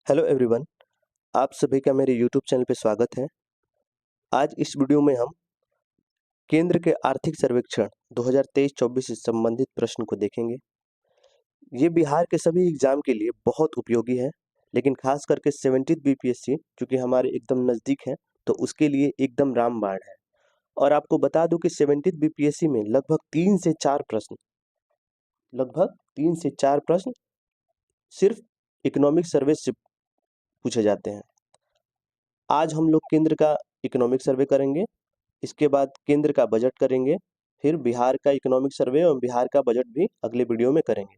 Hello everyone, आप सभी का मेरे यूट्यूब चैनल पे स्वागत है। आज इस वीडियो में हम केंद्र के आर्थिक सर्वेक्षण 2023-24 से संबंधित प्रश्न को देखेंगे। ये बिहार के सभी एग्जाम के लिए बहुत उपयोगी है, लेकिन खास करके 70th बीपीएससी चूंकि हमारे एकदम नज़दीक है, तो उसके लिए एकदम रामबाण है। और आपको बता दूं कि 70th बीपीएससी में लगभग 3 से 4 प्रश्न सिर्फ इकोनॉमिक सर्वे से पूछे जाते हैं। आज हम लोग केंद्र का इकोनॉमिक सर्वे करेंगे, इसके बाद केंद्र का बजट करेंगे, फिर बिहार का इकोनॉमिक सर्वे और बिहार का बजट भी अगले वीडियो में करेंगे।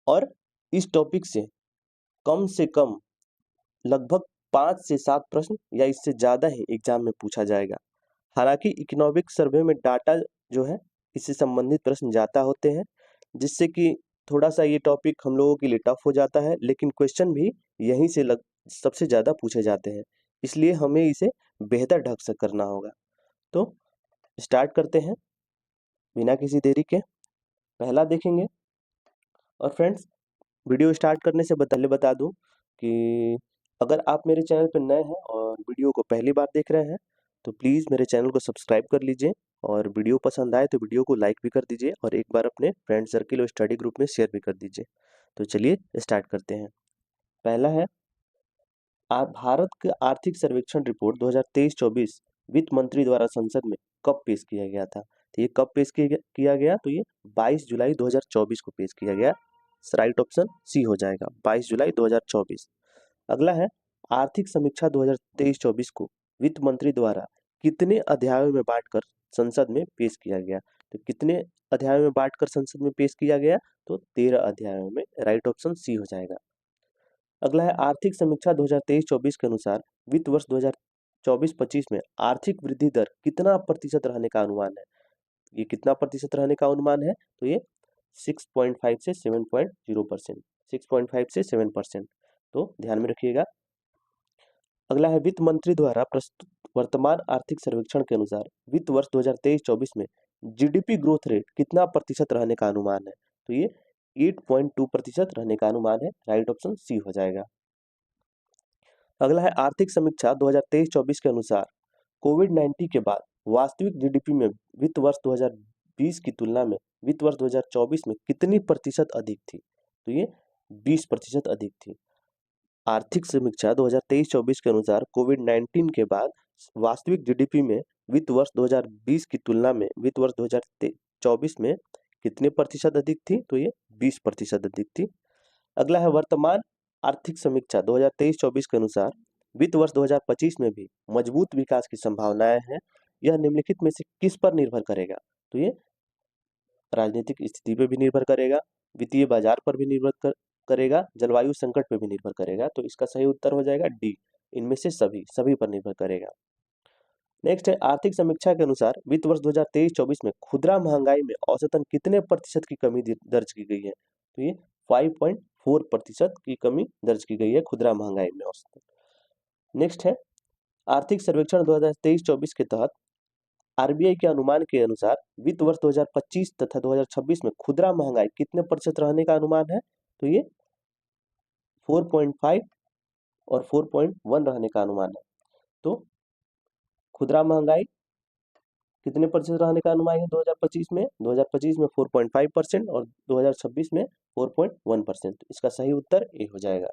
और इस टॉपिक से कम लगभग 5 से 7 प्रश्न या इससे ज़्यादा ही एग्जाम में पूछा जाएगा। हालांकि इकोनॉमिक सर्वे में डाटा जो है इससे संबंधित प्रश्न ज़्यादा होते हैं, जिससे कि थोड़ा सा ये टॉपिक हम लोगों के लिए टफ हो जाता है, लेकिन क्वेश्चन भी यहीं से सबसे ज़्यादा पूछे जाते हैं, इसलिए हमें इसे बेहतर ढंग से करना होगा। तो स्टार्ट करते हैं बिना किसी देरी के। पहला देखेंगे। और फ्रेंड्स, वीडियो स्टार्ट करने से पहले बता दूं कि अगर आप मेरे चैनल पर नए हैं और वीडियो को पहली बार देख रहे हैं तो प्लीज़ मेरे चैनल को सब्सक्राइब कर लीजिए, और वीडियो पसंद आए तो वीडियो को लाइक भी कर दीजिए और एक बार अपने फ्रेंड सर्किल और स्टडी ग्रुप में शेयर भी कर दीजिए। तो चलिए स्टार्ट करते हैं। पहला है, भारत का आर्थिक सर्वेक्षण रिपोर्ट 2023-24 वित्त मंत्री द्वारा संसद में कब पेश किया गया था? तो ये कब पेश किया गया? तो ये 22 जुलाई 2024 को पेश किया गया। राइट ऑप्शन सी हो जाएगा, 22 जुलाई 2024। अगला है, आर्थिक समीक्षा 2023-24 को वित्त मंत्री द्वारा कितने अध्यायों में बांटकर संसद में पेश किया गया? तो कितने अध्यायों में बांटकर संसद में पेश किया गया? तो 13 अध्यायों में। राइट ऑप्शन सी हो जाएगा। अगला है, आर्थिक समीक्षा 2023-24 के अनुसार वित्त वर्ष 2024-25 में आर्थिक वृद्धि दर कितना प्रतिशत रहने का अनुमान है? ये कितना प्रतिशत रहने का अनुमान है? तो ये 6.5 से 7.0%, 6.5 से 7%। तो ध्यान में रखिएगा। अगला है, वित्त मंत्री द्वारा प्रस्तुत वर्तमान आर्थिक सर्वेक्षण के अनुसार वित्त वर्ष 2023-24 में जीडीपी ग्रोथ रेट कितना प्रतिशत रहने का अनुमान है? तो ये 8.2% रहने का अनुमान है। राइट ऑप्शन सी हो जाएगा। अगला है, आर्थिक समीक्षा 2023-24 के अनुसार कोविड-19 के बाद वास्तविक जीडीपी में वित्त वर्ष 2020 की तुलना में वित्त वर्ष 2024 में कितनी प्रतिशत अधिक थी? तो ये 20% अधिक थी। आर्थिक समीक्षा 2023-24 के अनुसार कोविड-19 के बाद वास्तविक जीडीपी में वित्त वर्ष 2020 की तुलना में वित्त वर्ष 2024 में कितने प्रतिशत अधिक थी? तो ये 20% अधिक थी। अगला है, वर्तमान आर्थिक समीक्षा 2023-24 के अनुसार वित्त वर्ष 2025 में भी मजबूत विकास की संभावनाएं हैं। यह निम्नलिखित में से किस पर निर्भर करेगा? तो ये राजनीतिक स्थिति पे भी निर्भर करेगा, वित्तीय बाजार पर भी निर्भर करेगा, जलवायु संकट पे भी निर्भर करेगा। तो इसका सही उत्तर हो जाएगा डी, इनमें से सभी पर निर्भर करेगा। नेक्स्ट है, आर्थिक समीक्षा के अनुसार वित्त वर्ष 2023-24 में खुदरा महंगाई में औसतन कितने प्रतिशत की कमी दर्ज की गई है? तो ये 5.4% की कमी दर्ज की गई है खुदरा महंगाई में औसतन। नेक्स्ट है, आर्थिक सर्वेक्षण 2023-24 के तहत आरबीआई के अनुमान के अनुसार वित्त वर्ष 2025 तथा 2026 में खुदरा महंगाई कितने प्रतिशत रहने का अनुमान है? तो ये 4.5 और 4.1 रहने का अनुमान है। तो खुदरा महंगाई कितने प्रतिशत रहने का अनुमान है 2025 में? 2025 में 4.5% और 2026 में 4.1%। इसका सही उत्तर ए हो जाएगा।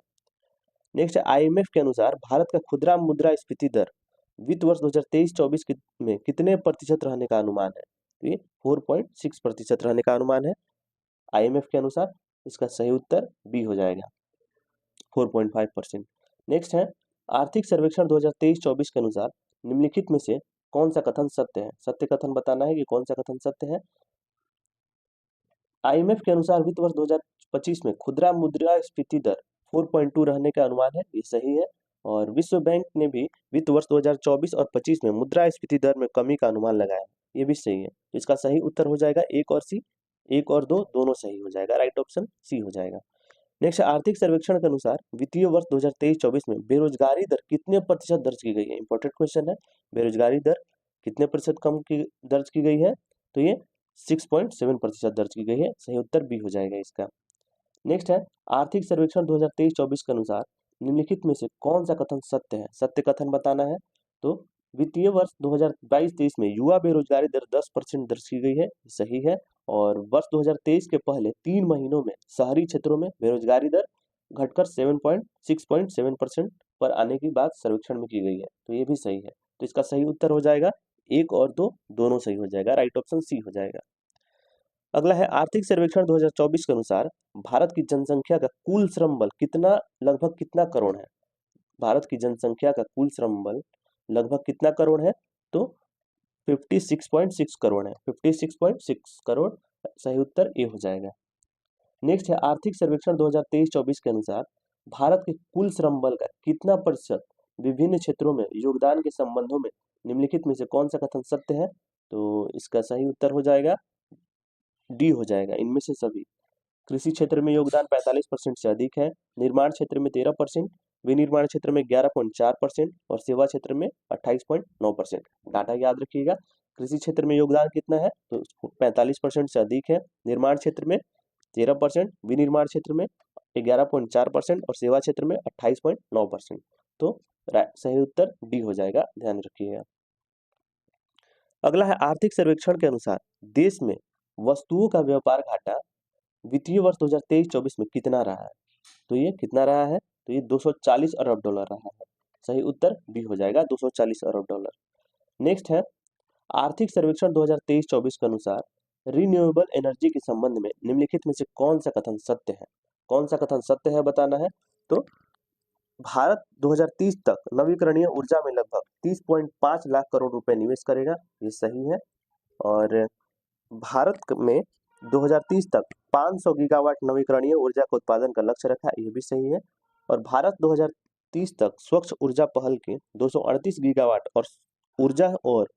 नेक्स्ट है, आईएमएफ के अनुसार भारत का खुदरा मुद्रास्फीति दर वित्त वर्ष 2023-24 में कितने प्रतिशत रहने का अनुमान है? तो ये 4.6% रहने का अनुमान है आईएमएफ के अनुसार। इसका सही उत्तर बी हो जाएगा, 4.5%। नेक्स्ट है, आर्थिक सर्वेक्षण 2023-24 के अनुसार निम्नलिखित में से कौन सा कथन सत्य है? सत्य कथन बताना है कि कौन सा कथन सत्य है। आईएमएफ के अनुसार वित्त वर्ष 2025 में खुदरा मुद्रास्फीति दर 4.2 रहने का अनुमान है, ये सही है। और विश्व बैंक ने भी वित्त वर्ष 2024 और 25 में मुद्रास्फीति दर में कमी का अनुमान लगाया, ये भी सही है। इसका सही उत्तर हो जाएगा एक और सी, एक और दो दोनों सही हो जाएगा। राइट ऑप्शन सी हो जाएगा। नेक्स्ट, आर्थिक सर्वेक्षण के अनुसार वित्तीय वर्ष 2023-24 में बेरोजगारी दर कितने प्रतिशत दर्ज की गई है? इंपॉर्टेंट क्वेश्चन है, बेरोजगारी दर कितने प्रतिशत दर्ज की गई है? तो ये 6.7% दर्ज की गई है। सही उत्तर बी हो जाएगा इसका। नेक्स्ट है, आर्थिक सर्वेक्षण 2023-24 के अनुसार निम्नलिखित में से कौन सा कथन सत्य है? सत्य कथन बताना है। तो वित्तीय वर्ष 2022-23 में युवा बेरोजगारी दर 10% दर्ज की गई है, सही है। और वर्ष 2023 के पहले 3 महीनों में शहरी क्षेत्रों में बेरोजगारी दर घटकर 6.7% पर आने की बात सर्वेक्षण में की गई है, तो ये भी सही है। तो इसका सही उत्तर हो जाएगा 1 और 2 दोनों सही हो जाएगा, राइट ऑप्शन सी हो जाएगा। अगला है आर्थिक सर्वेक्षण 2024 के अनुसार भारत की जनसंख्या का कुल श्रम बल लगभग कितना करोड़ है? भारत की जनसंख्या का कुल श्रम बल लगभग कितना करोड़ है? तो 56.6 करोड़ है, 56.6 करोड़, सही उत्तर ए हो जाएगा। नेक्स्ट है आर्थिक सर्वेक्षण 2023-24 के अनुसार भारत के कुल श्रम बल का कितना प्रतिशत विभिन्न क्षेत्रों में योगदान के संबंधों में निम्नलिखित में से कौन सा कथन सत्य है? तो इसका सही उत्तर हो जाएगा डी हो जाएगा, इनमें से सभी। कृषि क्षेत्र में योगदान 45% से अधिक है, निर्माण क्षेत्र में 13%, विनिर्माण क्षेत्र में 11.4% और सेवा क्षेत्र में 28.9%। डाटा याद रखिएगा, कृषि क्षेत्र में योगदान कितना है? तो 45% से अधिक है, निर्माण क्षेत्र में 13%, विनिर्माण क्षेत्र में 11.4% और सेवा क्षेत्र में 28.9%। तो सही उत्तर डी हो जाएगा, ध्यान रखिएगा। अगला है आर्थिक सर्वेक्षण के अनुसार देश में वस्तुओं का व्यापार घाटा वित्तीय वर्ष 2023-24 में कितना रहा है? तो ये कितना रहा है? तो ये 240 अरब डॉलर रहा है, सही उत्तर बी हो जाएगा, 240 अरब डॉलर। नेक्स्ट है आर्थिक सर्वेक्षण 2023-24 के अनुसार रिन्यूएबल एनर्जी के संबंध में निम्नलिखित में से कौन सा कथन सत्य है? कौन सा कथन सत्य है बताना है। तो भारत 2030 तक नवीकरणीय ऊर्जा में लगभग 30.5 लाख करोड़ रुपए निवेश करेगा, ये सही है। और भारत में 2030 तक 500 गीगावाट नवीकरणीय ऊर्जा का उत्पादन का लक्ष्य रखा है, ये भी सही है। और भारत 2030 तक स्वच्छ ऊर्जा पहल के 238 गीगावाट और ऊर्जा और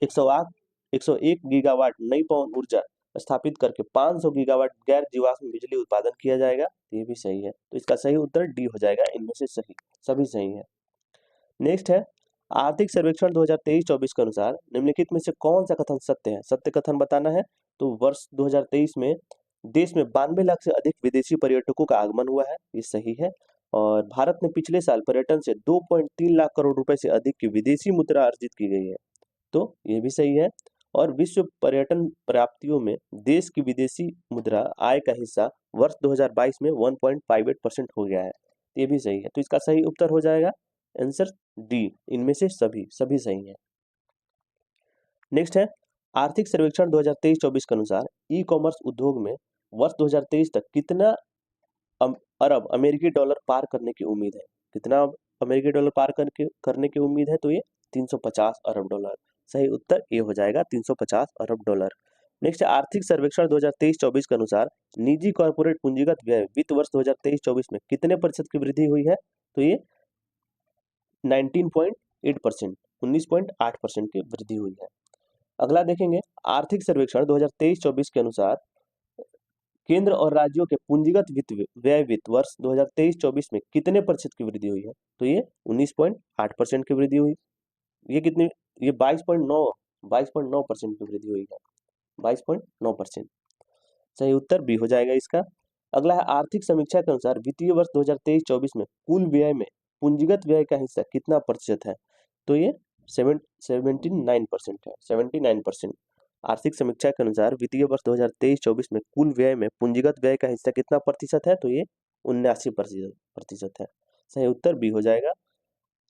101 गीगावाट नई पवन ऊर्जा स्थापित करके 500 गीगावाट गैर जीवाश्म बिजली उत्पादन किया जाएगा, ये भी सही है। तो इसका सही उत्तर डी हो जाएगा, इनमें से सभी सही है। नेक्स्ट है आर्थिक सर्वेक्षण 2023-24 के अनुसार निम्नलिखित में से कौन सा कथन सत्य है? सत्य कथन बताना है। तो वर्ष 2023 में देश में 92 लाख से अधिक विदेशी पर्यटकों का आगमन हुआ है, ये सही है। और भारत ने पिछले साल पर्यटन से 2.3 लाख करोड़ रुपए से अधिक की विदेशी मुद्रा अर्जित की गई है, तो ये भी सही है। और विश्व पर्यटन प्राप्तियों में देश की विदेशी मुद्रा आय का हिस्सा वर्ष 2022 में 1.58% हो गया है, ये भी सही है। तो इसका सही उत्तर हो जाएगा आंसर डी, इनमें से सभी सही है। नेक्स्ट है आर्थिक सर्वेक्षण 2023-24 के अनुसार ई कॉमर्स उद्योग में वर्ष 2023 तक कितना अरब अमेरिकी डॉलर पार करने की उम्मीद है? कितना अमेरिकी डॉलर पार करने की उम्मीद है? तो ये 350 अरब डॉलर, सही उत्तर ए हो जाएगा, 350 अरब डॉलर। नेक्स्ट आर्थिक सर्वेक्षण 2023-24 के अनुसार निजी कॉर्पोरेट पूंजीगत व्यय वित्त वर्ष 2023-24 में कितने प्रतिशत की वृद्धि हुई है? तो ये 19.8%, 19.8% की वृद्धि हुई है। अगला देखेंगे आर्थिक सर्वेक्षण 2023-24 के अनुसार केंद्र और राज्यों के पूंजीगत व्यय वित्त वर्ष 2023-24 में कितने प्रतिशत की वृद्धि हुई है? तो ये 19.8% की वृद्धि हुई। ये कितनी? ये 22.9% की वृद्धि हुई है, 22.9%, सही उत्तर बी हो जाएगा इसका। अगला है आर्थिक समीक्षा के अनुसार वित्तीय वर्ष 2023-24 में कुल व्यय में पूंजीगत व्यय का हिस्सा कितना प्रतिशत है? तो ये 79% है, 79%। आर्थिक समीक्षा के अनुसार वित्तीय वर्ष 2023-24 में कुल व्यय में पूंजीगत व्यय का हिस्सा कितना प्रतिशत है? तो ये 79% है, सही उत्तर बी हो जाएगा।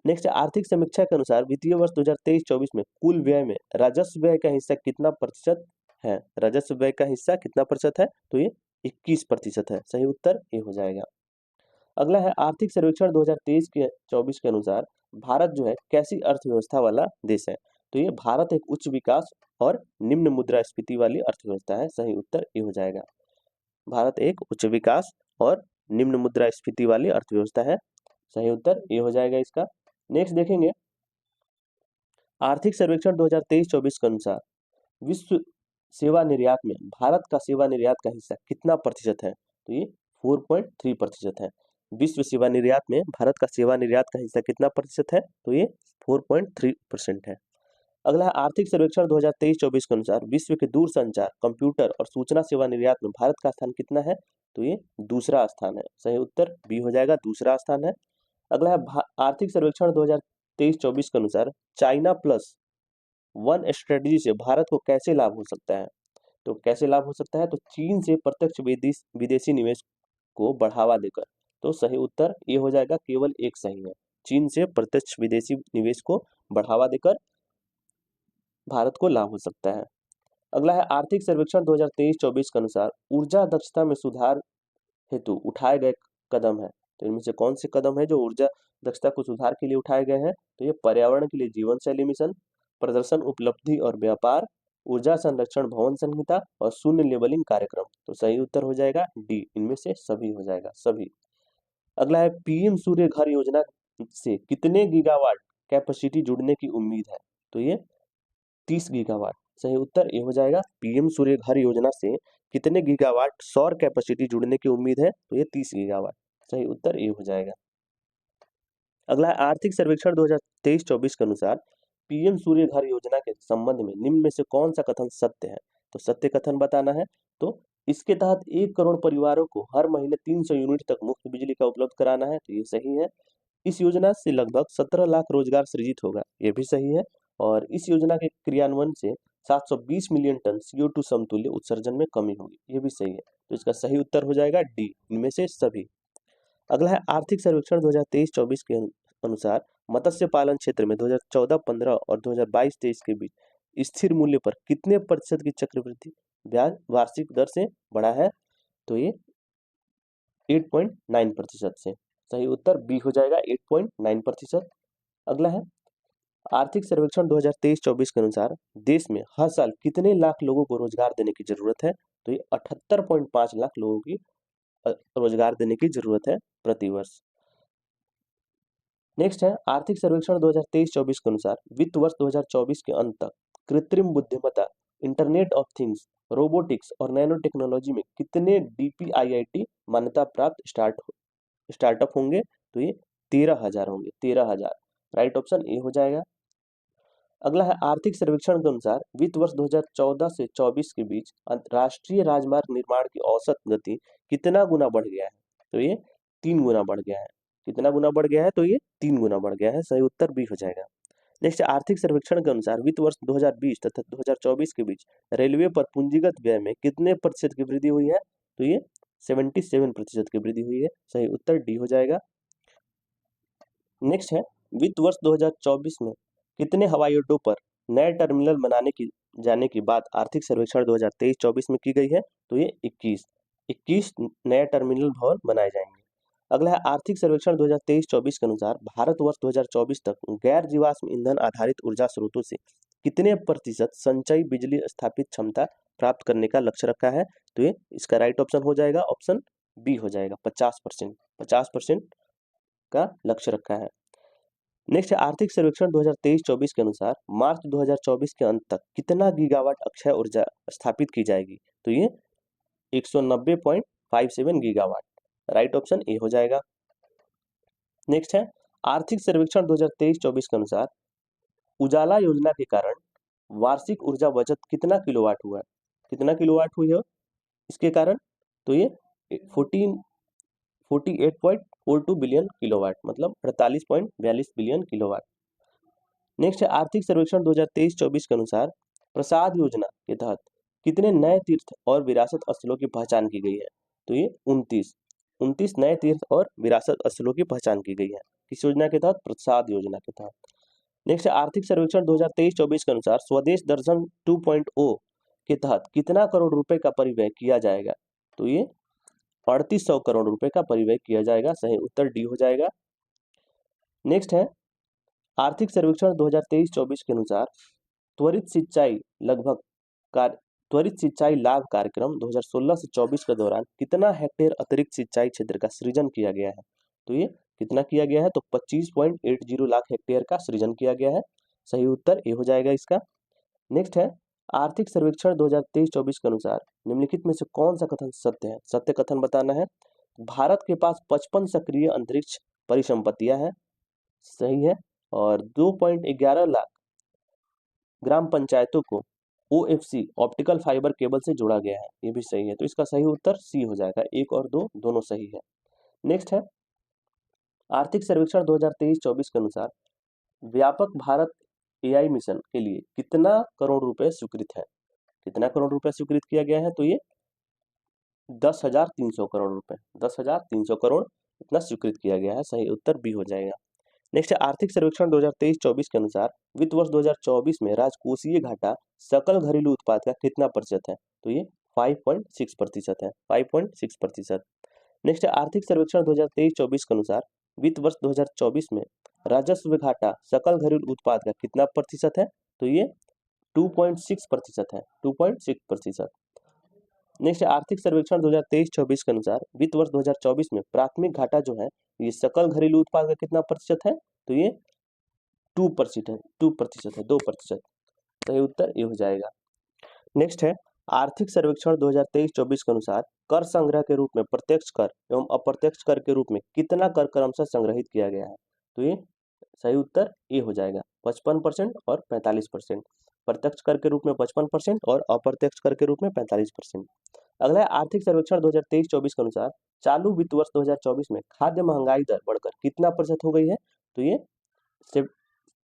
नेक्स्ट आर्थिक समीक्षा के अनुसार वित्तीय वर्ष 2023-24 में कुल व्यय में राजस्व व्यय का हिस्सा कितना प्रतिशत है? राजस्व व्यय का हिस्सा कितना प्रतिशत है? तो ये 21% है, सही उत्तर ये हो जाएगा। अगला है आर्थिक सर्वेक्षण 2023-24 के अनुसार भारत जो है कैसी अर्थव्यवस्था वाला देश है? तो ये भारत एक उच्च विकास और निम्न मुद्रास्फीति वाली अर्थव्यवस्था है, सही उत्तर ये हो जाएगा। भारत एक उच्च विकास और निम्न मुद्रास्फीति वाली अर्थव्यवस्था है, सही उत्तर ये हो जाएगा इसका। नेक्स्ट देखेंगे आर्थिक सर्वेक्षण 2023-24 के अनुसार विश्व सेवा निर्यात में भारत का सेवा निर्यात का हिस्सा कितना प्रतिशत है? तो ये 4.3% है। विश्व सेवा निर्यात में भारत का सेवा निर्यात का हिस्सा कितना प्रतिशत है? तो ये 4.3% है। अगला है आर्थिक सर्वेक्षण 2023-24 के अनुसार विश्व के दूरसंचार, कंप्यूटर और सूचना सेवा निर्यात में भारत का स्थान कितना है? तो ये दूसरा स्थान है। सही उत्तर बी हो जाएगा, दूसरा स्थान है। अगला है आर्थिक सर्वेक्षण 2023-24 के अनुसार चाइना प्लस वन स्ट्रेटजी से भारत को कैसे लाभ हो सकता है? तो कैसे लाभ हो सकता है? तो चीन से प्रत्यक्ष विदेशी निवेश को बढ़ावा देकर। तो सही उत्तर ये हो जाएगा, केवल एक सही है। चीन से प्रत्यक्ष विदेशी निवेश को बढ़ावा देकर भारत को लाभ हो सकता है। अगला है आर्थिक सर्वेक्षण 2023-24 के अनुसार ऊर्जा दक्षता में सुधार हेतु उठाए गए कदम है। तो इनमें से कौन से कदम है जो ऊर्जा दक्षता को सुधार के लिए उठाए गए हैं? तो ये पर्यावरण के लिए जीवन शैली मिशन, प्रदर्शन उपलब्धि और व्यापार, ऊर्जा संरक्षण भवन संहिता और शून्य लेबलिंग कार्यक्रम। तो सही उत्तर हो जाएगा डी, इनमें से सभी हो जाएगा, सभी। अगला है पीएम सूर्य घर योजना से कितने गीगावाट कैपेसिटी जुड़ने की उम्मीद है? तो ये 30 गीगावाट। सही उत्तर ये हो जाएगा, पीएम सूर्य घर योजना से कितने गीगावाट सौर कैपेसिटी जुड़ने की उम्मीद है? तो ये 30 गीगावाट। सही उत्तर ये हो जाएगा। अगला है आर्थिक सर्वेक्षण 2023-24 के अनुसार पीएम सूर्य घर योजना के संबंध में निम्न में से कौन सा कथन सत्य है? तो सत्य कथन बताना है। तो इसके तहत 1 करोड़ परिवारों को हर महीने 300 यूनिट तक मुफ्त बिजली का उपलब्ध कराना है। तो ये सही है। इस योजना से लगभग 17 लाख रोजगार सृजित होगा। ये भी सही है। और इस योजना के क्रियान्वयन से 720 मिलियन टन CO2 समतुल्य उत्सर्जन में कमी होगी। ये भी सही है। तो इसका सही उत्तर हो जाएगा डी, इनमें से सभी। अगला है आर्थिक सर्वेक्षण 2023-24 के अनुसार मत्स्य पालन क्षेत्र में 2014-15 और 2022-23 के बीच स्थिर मूल्य पर कितने प्रतिशत की चक्रवृद्धि ब्याज वार्षिक दर से बढ़ा है? तो ये 8.9% से। सही उत्तर बी हो जाएगा, 8.9%। अगला है आर्थिक सर्वेक्षण 2023-24 के अनुसार देश में हर साल कितने लाख लोगों को रोजगार देने की जरूरत है? तो ये 78.5 लाख लोगों की रोजगार देने की जरूरत है प्रति वर्ष। नेक्स्ट है आर्थिक सर्वेक्षण 2023-24 के अनुसार वित्त वर्ष 2024 के अंत तक कृत्रिम बुद्धिमत्ता, इंटरनेट ऑफ थिंग्स, रोबोटिक्स और नैनो टेक्नोलॉजी में कितने DPIIT मान्यता प्राप्त स्टार्टअप होंगे? तो ये 13,000 होंगे, 13,000। राइट ऑप्शन ए हो जाएगा। अगला है आर्थिक सर्वेक्षण के अनुसार वित्त वर्ष 2014 से 24 के बीच राष्ट्रीय राजमार्ग निर्माण की औसत गति कितना गुना बढ़ गया है? तो ये 3 गुना बढ़ गया है। कितना गुना बढ़ गया है? तो ये 3 गुना बढ़ गया है। सही उत्तर बी हो जाएगा। नेक्स्ट आर्थिक सर्वेक्षण के अनुसार वित्त वर्ष 2020 तथा 2024 के बीच रेलवे पर पूंजीगत व्यय में कितने प्रतिशत की वृद्धि हुई है? तो ये 77% की वृद्धि हुई है। सही उत्तर डी हो जाएगा। नेक्स्ट है वित्त वर्ष 2024 में कितने हवाई अड्डों पर नए टर्मिनल बनाने की जाने की बात आर्थिक सर्वेक्षण 2023-24 में की गई है? तो ये 21 नए टर्मिनल भवन बनाए जाएंगे। अगला है आर्थिक सर्वेक्षण 2023-24 के अनुसार भारत वर्ष 2024 तक गैर जीवाश्म ईंधन आधारित ऊर्जा स्रोतों से कितने प्रतिशत संचयी बिजली स्थापित क्षमता प्राप्त करने का लक्ष्य रखा है? तो ये इसका राइट ऑप्शन हो जाएगा, ऑप्शन बी हो जाएगा, 50%। 50% का लक्ष्य रखा है। नेक्स्ट आर्थिक सर्वेक्षण 2023-24 के अनुसार मार्च 2024 के अंत तक कितना गीगावाट अक्षय ऊर्जा स्थापित की जाएगी? तो ये 190.57 गीगावाट। राइट ऑप्शन ए हो जाएगा। नेक्स्ट है आर्थिक सर्वेक्षण 2023-24 के अनुसार उजाला योजना के कारण वार्षिक ऊर्जा बचत कितना किलोवाट हुआ है? कितना किलोवाट हुई है इसके कारण? तो ये 48.42 बिलियन किलोवाट, मतलब 48.42 बिलियन किलोवाट। नेक्स्ट है आर्थिक सर्वेक्षण 2023-24 के अनुसार प्रसाद योजना के तहत कितने नए तीर्थ और विरासत स्थलों की पहचान की गई है? तो ये 29 नए तीर्थ और विरासत स्थलों की पहचान की गई है। किस योजना के तहत? प्रसाद योजना के तहत। नेक्स्ट है आर्थिक सर्वेक्षण 2023-24 के अनुसार स्वदेश दर्शन 2.0 के तहत कितना करोड़ रुपए का परिव्यय किया जाएगा? तो ये 3800 करोड़ रुपए का परिव्यय किया जाएगा। सही उत्तर डी हो जाएगा। नेक्स्ट है आर्थिक सर्वेक्षण 2023-24 के अनुसार त्वरित सिंचाई लाभ कार्यक्रम 2016 से 24 के दौरान कितना हेक्टेयर अतिरिक्त सिंचाई क्षेत्र का सृजन किया गया है? तो ये कितना किया गया है? तो 25.80 लाख हेक्टेयर का सृजन किया गया है। सही उत्तर ए हो जाएगा इसका। नेक्स्ट है आर्थिक सर्वेक्षण 2023-24 के अनुसार निम्नलिखित में से कौन सा कथन सत्य है? सत्य कथन बताना है। भारत के पास 55 सक्रिय अंतरिक्ष परिसंपत्तियां हैं। सही है। और 2.11 लाख ग्राम पंचायतों को OFC ऑप्टिकल फाइबर केबल से जोड़ा गया है। ये भी सही है, तो इसका सही उत्तर सी हो जाएगा। 1 और 2 दोनों सही है। नेक्स्ट है आर्थिक सर्वेक्षण 2023-24 के अनुसार व्यापक भारत AI मिशन के लिए कितना करोड़ रुपए स्वीकृत है? कितना करोड़ रुपए स्वीकृत किया गया है? तो ये 10,300 करोड़ रुपए, 10,300 करोड़ इतना स्वीकृत किया गया है। सही उत्तर बी हो जाएगा। नेक्स्ट है आर्थिक सर्वेक्षण 2023-24 के अनुसार वित्त वर्ष 2024 में राजकोषीय घाटा सकल घरेलू उत्पाद का कितना प्रतिशत है? तो ये 5.6% है, 5.6%। नेक्स्ट है आर्थिक सर्वेक्षण 2023-24 के अनुसार वित्त वर्ष 2024 में राजस्व घाटा सकल घरेलू उत्पाद का कितना प्रतिशत है? तो ये 2.6% है, 2.6%। नेक्स्ट आर्थिक सर्वेक्षण 2023-24 के अनुसार वित्त वर्ष 2024 में प्राथमिक घाटा जो है ये सकल घरेलू उत्पाद का कितना प्रतिशत है? तो ये 2% है, 2%। सही उत्तर ये हो जाएगा। नेक्स्ट है आर्थिक सर्वेक्षण 2023-24 के अनुसार कर संग्रह के रूप में प्रत्यक्ष कर एवं अप्रत्यक्ष कर के रूप में कितना कर क्रमशः संग्रहित किया गया है? तो ये सही उत्तर ये हो जाएगा, 55% और 45%। प्रत्यक्ष कर के रूप में 55% और अप्रत्यक्ष कर के रूप में 45%। अगला है आर्थिक सर्वेक्षण 2023-24 के अनुसार चालू वित्त वर्ष 2024 में खाद्य महंगाई दर बढ़कर कितना प्रतिशत हो गई है? तो ये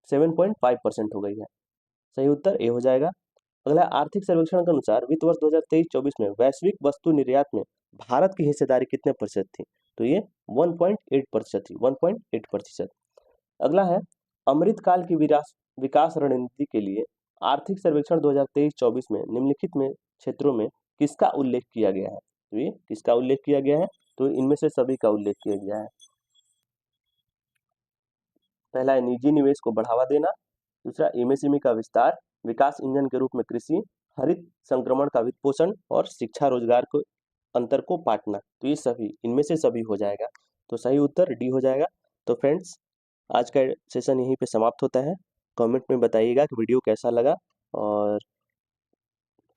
7.5% हो गई है। सही उत्तर ए हो जाएगा। अगला आर्थिक सर्वेक्षण के अनुसार वित्त वर्ष 2023-24 में वैश्विक वस्तु निर्यात में भारत की हिस्सेदारी कितने प्रतिशत थी? तो ये 1.8% थी, 1.8%। अगला है अमृतकाल की विकास रणनीति के लिए आर्थिक सर्वेक्षण 2023-24 में निम्नलिखित में क्षेत्रों में किसका उल्लेख किया गया है? तो ये किसका उल्लेख किया गया है? तो इनमें से सभी का उल्लेख किया गया है। पहला है निजी निवेश को बढ़ावा देना, दूसरा MSME का विस्तार, विकास इंजन के रूप में कृषि, हरित संक्रमण का वित्त पोषण और शिक्षा रोजगार को अंतर को पाटना। तो ये सभी इनमें से सभी हो जाएगा, तो सही उत्तर डी हो जाएगा। तो फ्रेंड्स आज का सेशन यहीं पे समाप्त होता है। कमेंट में बताइएगा कि वीडियो कैसा लगा, और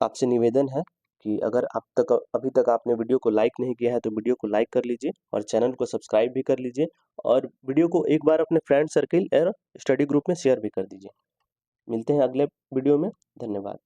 आपसे निवेदन है कि अगर अभी तक आपने वीडियो को लाइक नहीं किया है तो वीडियो को लाइक कर लीजिए और चैनल को सब्सक्राइब भी कर लीजिए, और वीडियो को एक बार अपने फ्रेंड सर्किल और स्टडी ग्रुप में शेयर भी कर दीजिए। मिलते हैं अगले वीडियो में। धन्यवाद।